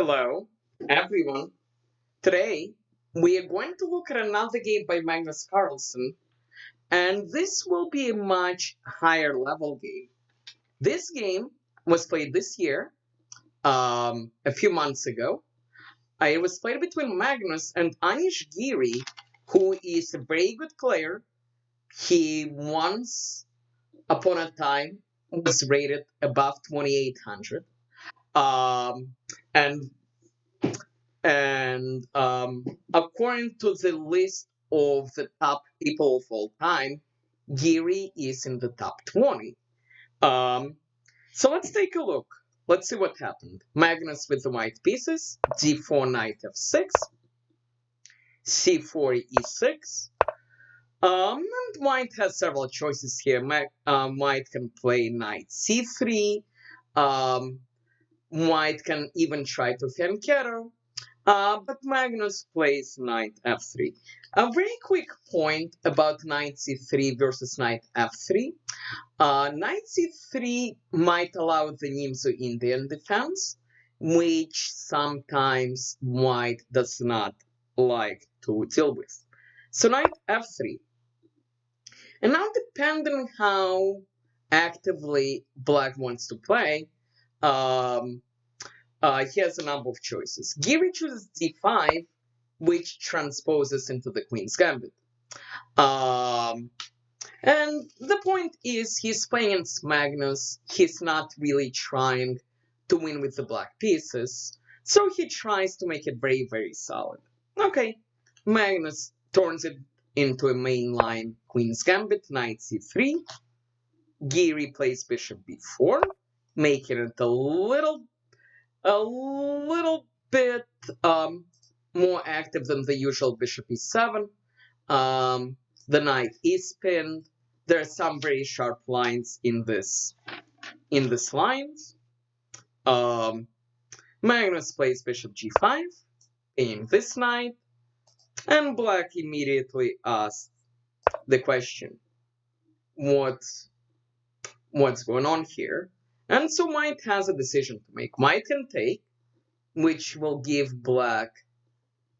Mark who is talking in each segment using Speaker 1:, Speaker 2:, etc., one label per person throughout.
Speaker 1: Hello, everyone. Today, we are going to look at another game by Magnus Carlsen, and this will be a much higher level game. This game was played this year, a few months ago. It was played between Magnus and Anish Giri, who is a very good player. He once upon a time was rated above 2800. Um, and and according to the list of the top people of all time, Giri is in the top 20. Um, so let's take a look. Let's see what happened. Magnus with the white pieces, d4 knight f6, c4 e6. And white has several choices here. White can play knight c3. Um, white can even try to fianchetto. But Magnus plays knight f3. A very quick point about knight c3 versus knight f3. Knight c3 might allow the Nimzo Indian defense, which sometimes white does not like to deal with. So knight f3. And now depending how actively black wants to play, he has a number of choices. Giri chooses d5, which transposes into the queen's gambit. And the point is, he's playing against Magnus. He's not really trying to win with the black pieces, so he tries to make it very, very solid. Okay, Magnus turns it into a mainline queen's gambit, knight c3. Giri plays bishop b4, making it a little bit more active than the usual bishop e7. The knight is pinned. There are some very sharp lines in this lines. Magnus plays bishop g5, pinning this knight, and black immediately asks the question, what's going on here? And so white has a decision to make. White can take, which will give black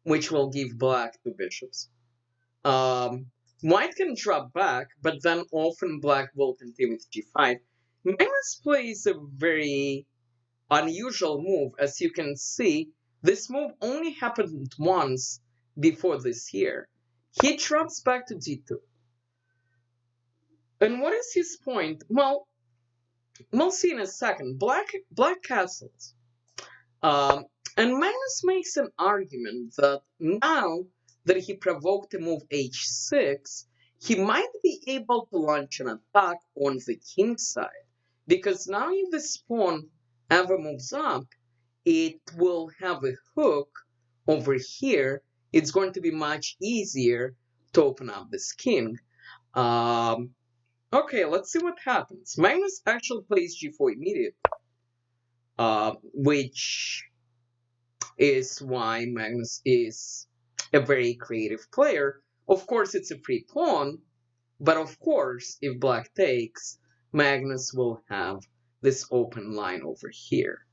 Speaker 1: two bishops. White can drop back, but then often black will continue with g5. Magnus plays a very unusual move. As you can see, this move only happened once before this year. He drops back to g2. And what is his point? Well, we'll see in a second. Black castles. And Magnus makes an argument that now that he provoked a move h6, he might be able to launch an attack on the king side. Because now if the pawn ever moves up, it will have a hook over here. It's going to be much easier to open up this king. Okay, let's see what happens. Magnus actually plays g4 immediately, which is why Magnus is a very creative player. Of course, it's a free pawn, but of course, if black takes, Magnus will have this open line over here.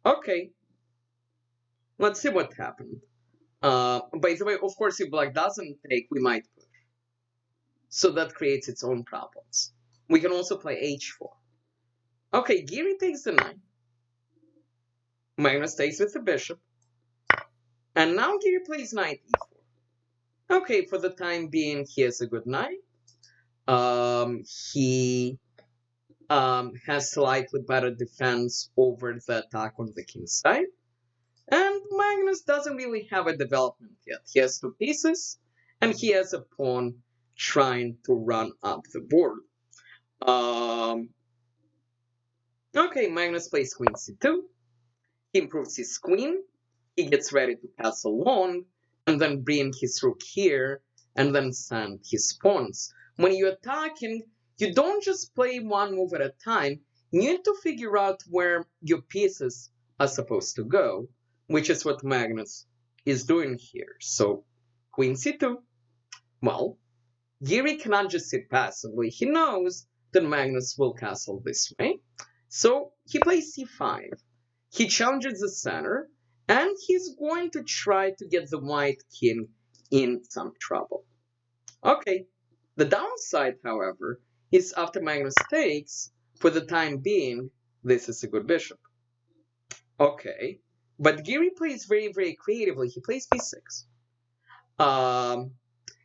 Speaker 1: Okay, let's see what happened. By the way, of course, if black doesn't take, we might push. So that creates its own problems. We can also play h4. Okay, Giri takes the knight. Magnus takes with the bishop. And now Giri plays knight e4. Okay, for the time being, he has a good knight. He has slightly better defense over the attack on the king side. And Magnus doesn't really have a development yet. He has two pieces, and he has a pawn trying to run up the board. Okay, Magnus plays queen c2. He improves his queen. He gets ready to pass along, and then bring his rook here, and then send his pawns. When you're attacking, you don't just play one move at a time. You need to figure out where your pieces are supposed to go, which is what Magnus is doing here. So, queen c2. Well, Giri cannot just sit passively. He knows that Magnus will castle this way. So, he plays c5. He challenges the center, And he's going to try to get the white king in some trouble. Okay, the downside, however, is after Magnus takes, for the time being, this is a good bishop. Okay, but Giri plays very creatively. He plays b6. Um,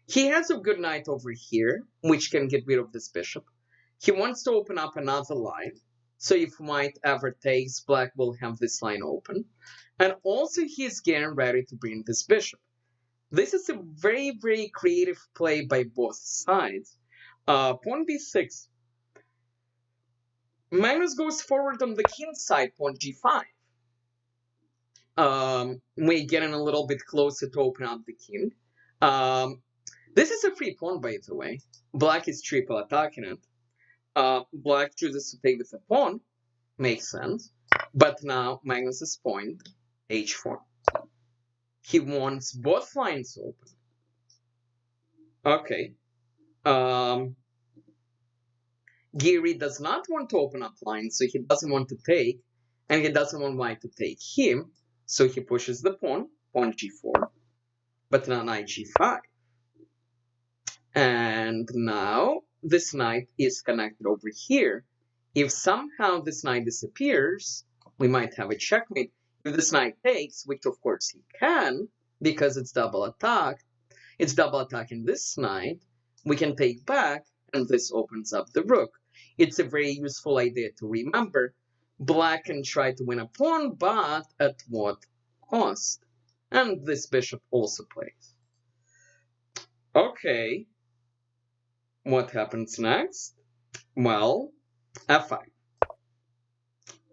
Speaker 1: he has a good knight over here, which can get rid of this bishop. He wants to open up another line, so if white ever takes, black will have this line open. And also he's getting ready to bring this bishop. This is a very creative play by both sides. Pawn b6. Magnus goes forward on the king side, pawn g5. We're getting a little bit closer to open up the king. This is a free pawn, by the way. Black is triple attacking it. Black chooses to take with a pawn. Makes sense. But now Magnus's point, h4. He wants both lines open. Okay. Giri does not want to open up lines, so he doesn't want to take, and he doesn't want white to take him, so he pushes the pawn g4, but now knight g5. And now this knight is connected over here. If somehow this knight disappears, we might have a checkmate. If this knight takes, which of course he can, because it's double attack, it's double attacking this knight, we can take back, and this opens up the rook. It's a very useful idea to remember. Black can try to win a pawn, but at what cost? And this bishop also plays. Okay. What happens next? Well, f5.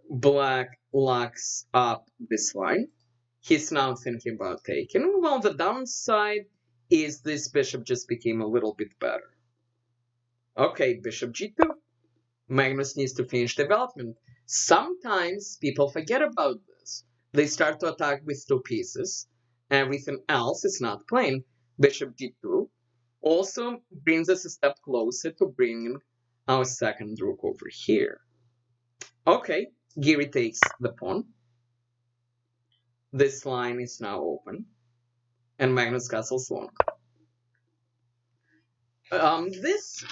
Speaker 1: Black locks up this line. He's now thinking about taking. Well, the downside is this bishop just became a little bit better. Okay, bishop g2. Magnus needs to finish development. Sometimes people forget about this. They start to attack with two pieces. Everything else is not playing. Bishop g2 also brings us a step closer to bringing our second rook over here. Okay, Giri takes the pawn. This line is now open. And Magnus castles long. This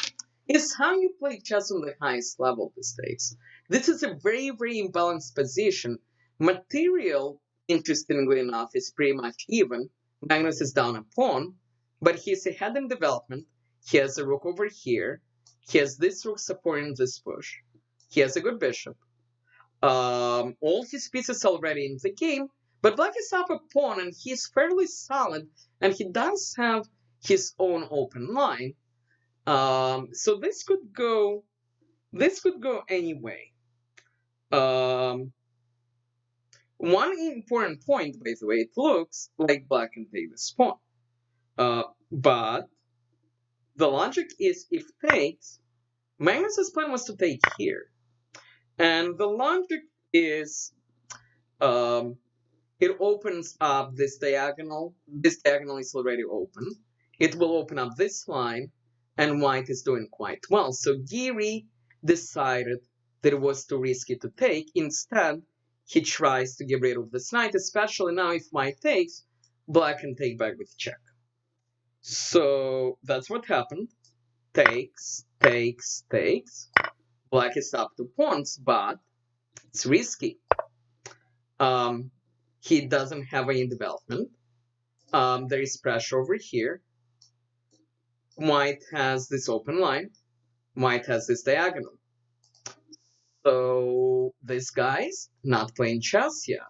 Speaker 1: is how you play chess on the highest level these days. This is a very imbalanced position. Material, interestingly enough, is pretty much even. Magnus is down a pawn, but he's ahead in development. He has a rook over here. He has this rook supporting this push. He has a good bishop. All his pieces already in the game, but black is up a pawn and he's fairly solid, and he does have his own open line. So this could go anyway. One important point, by the way, it looks like black can take this pawn. But the logic is, if takes, Magnus's plan was to take here. And the logic is, it opens up this diagonal. This diagonal is already open. It will open up this line, and white is doing quite well. So Giri decided that it was too risky to take. Instead, he tries to get rid of this knight, especially now if white takes, black can take back with check. So that's what happened. Takes. Black is up to pawns, but it's risky. He doesn't have any development. There is pressure over here. White has this open line. White has this diagonal. So this guy's not playing chess yet.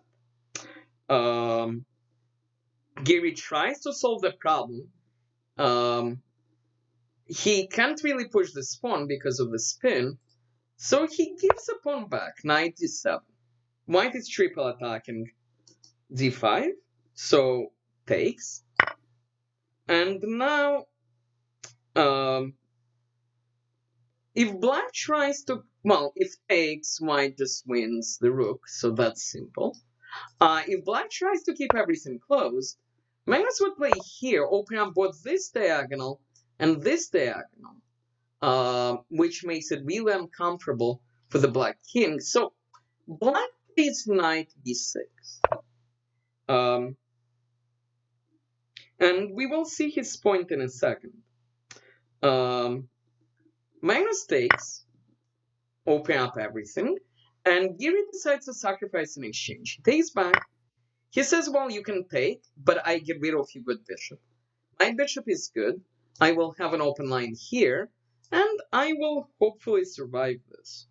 Speaker 1: Giri tries to solve the problem. He can't really push this pawn because of the spin, so he gives a pawn back, knight d7. White is triple attacking d5, so takes. And now, if black tries to, well, if takes, white just wins the rook, so that's simple. If black tries to keep everything closed, Magnus would play here, open up both this diagonal and this diagonal, which makes it really uncomfortable for the black king. So black plays knight b6. Um, and we will see his point in a second. Um, Magnus takes, open up everything, and Giri decides to sacrifice in exchange. He takes back. He says, well, you can take, but I get rid of your good bishop. My bishop is good. I will have an open line here, and I will hopefully survive this.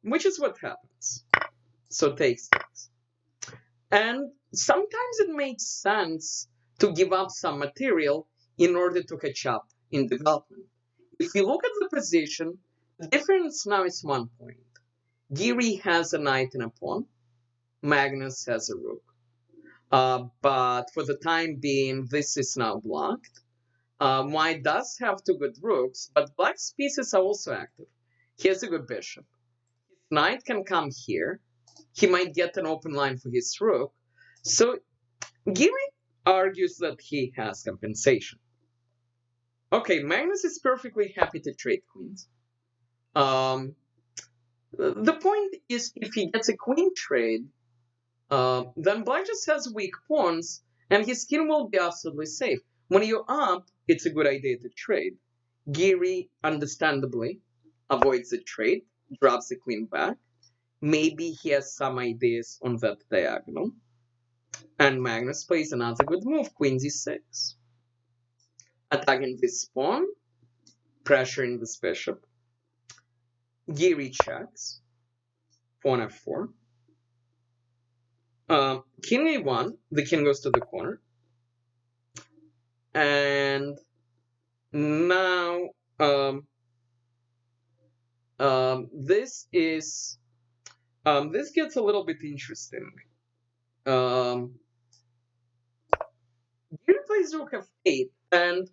Speaker 1: Which is what happens. So takes. And sometimes it makes sense to give up some material in order to catch up in development. If you look at the position, the difference now is 1 point. Giri has a knight and a pawn. Magnus has a rook. But for the time being, this is now blocked. White does have 2 good rooks, but black's pieces are also active. He has a good bishop. His knight can come here. He might get an open line for his rook. So Giri argues that he has compensation. Okay, Magnus is perfectly happy to trade queens. The point is, if he gets a queen trade, then black just has weak pawns, and his king will be absolutely safe. When you're up, it's a good idea to trade. Giri, understandably, avoids the trade, drops the queen back. Maybe he has some ideas on that diagonal. And Magnus plays another good move, queen d6. Attacking this pawn, pressuring this bishop. Giri checks. Pawn f4. King a1, the king goes to the corner. And now this gets a little bit interesting. Giri plays rook f8, and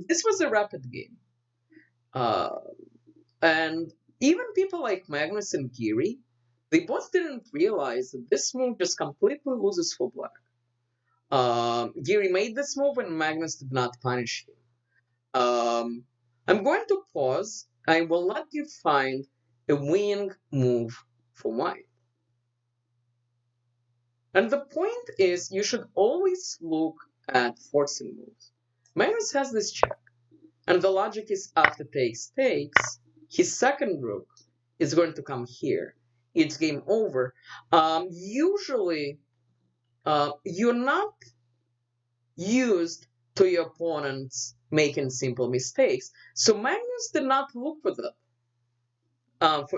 Speaker 1: this was a rapid game. And even people like Magnus and Giri, they both didn't realize that this move just completely loses for black. Giri made this move and Magnus did not punish him. I'm going to pause. I will let you find a winning move for white. And the point is, you should always look at forcing moves. Magnus has this check, and the logic is after takes, his second rook is going to come here. It's game over. Usually, you're not used to your opponents making simple mistakes. So Magnus did not look for that,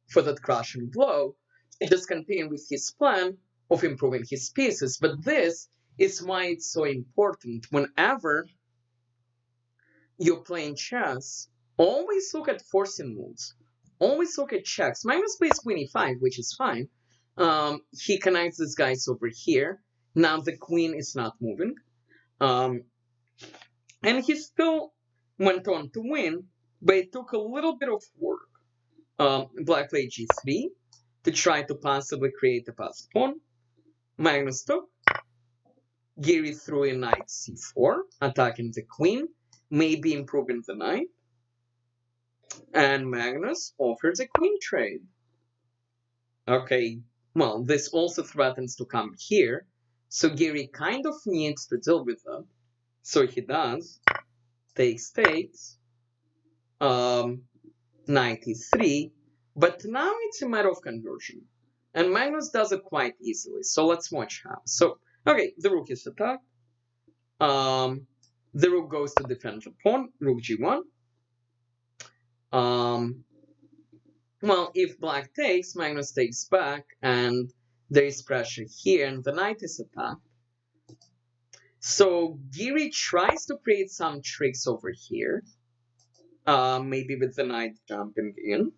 Speaker 1: for that crushing blow. He just continued with his plan of improving his pieces. But this is why it's so important. Whenever you're playing chess, always look at forcing moves. Always look at checks. Magnus plays queen e5, which is fine. He connects these guys over here. Now the queen is not moving. And he still went on to win, but it took a little bit of work. Black played g3 to try to possibly create a passed pawn. Magnus took. Giri threw in knight c4, attacking the queen, maybe improving the knight. And Magnus offers a queen trade. Okay, well, this also threatens to come here, so Giri kind of needs to deal with that. So he does. Takes. Knight e3, but now it's a matter of conversion. And Magnus does it quite easily, so let's watch how. So, okay, the rook is attacked. The rook goes to defend the pawn, rook g1. Well, if black takes, Magnus takes back, and there is pressure here, and the knight is attacked. So Giri tries to create some tricks over here. Maybe with the knight jumping in.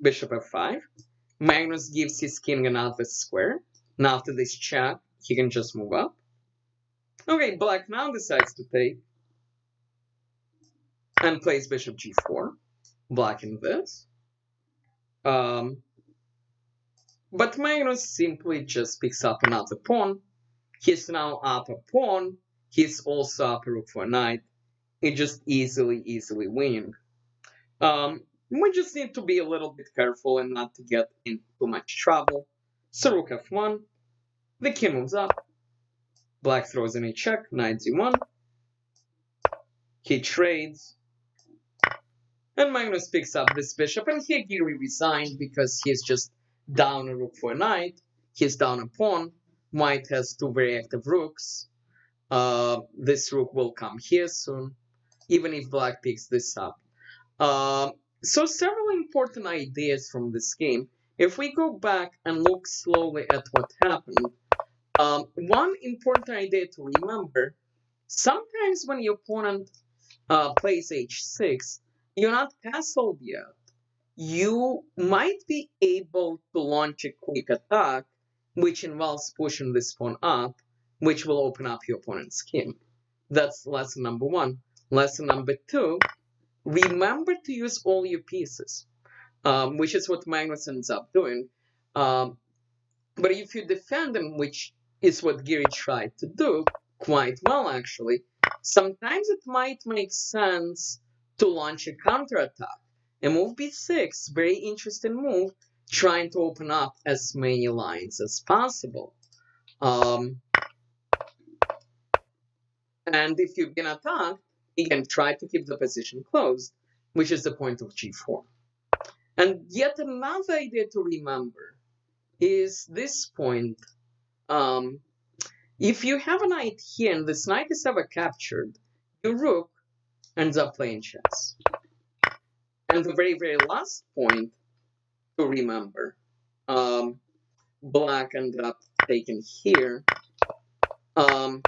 Speaker 1: Bishop f5. Magnus gives his king another square. Now after this check, he can just move up. Okay, black now decides to take and plays bishop g4, blocking this. But Magnus simply just picks up another pawn. He's now up a pawn. He's also up a rook for a knight. It just easily winning. We just need to be a little bit careful and not to get in too much trouble. So rook f1, the king moves up, black throws in a check, knight z1, he trades, and Magnus picks up this bishop, and here Giri resigned because he's just down a rook for a knight, he's down a pawn, white has two very active rooks, this rook will come here soon, even if black picks this up. So several important ideas from this game. If we go back and look slowly at what happened, one important idea to remember, sometimes when your opponent plays h6, you're not castled yet. You might be able to launch a quick attack, which involves pushing this pawn up, which will open up your opponent's king. That's lesson number one. Lesson number two, remember to use all your pieces, which is what Magnus ends up doing. But if you defend them, which is what Giri tried to do quite well, actually, sometimes it might make sense to launch a counterattack. And move b6, very interesting move, trying to open up as many lines as possible. And if you've been attacked, you can try to keep the position closed, which is the point of g4. And yet another idea to remember is this point. If you have a knight here and this knight is ever captured, your rook ends up playing chess. And the very, very last point to remember, black ended up taken here. When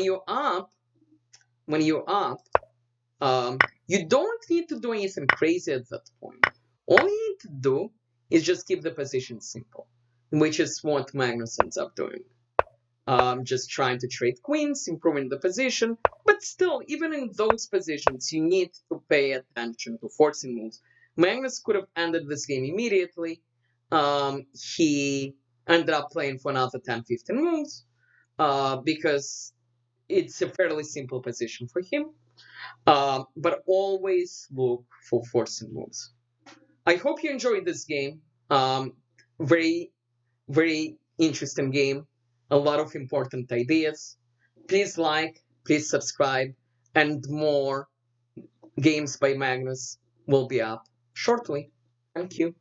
Speaker 1: you're up, you don't need to do anything crazy at that point. All you need to do is just keep the position simple, which is what Magnus ends up doing. Just trying to trade queens, improving the position, but still, even in those positions, you need to pay attention to forcing moves. Magnus could have ended this game immediately. He ended up playing for another 10-15 moves because it's a fairly simple position for him. But always look for forcing moves. I hope you enjoyed this game. Very, very interesting game. A lot of important ideas. Please like, please subscribe, and more games by Magnus will be up shortly. Thank you.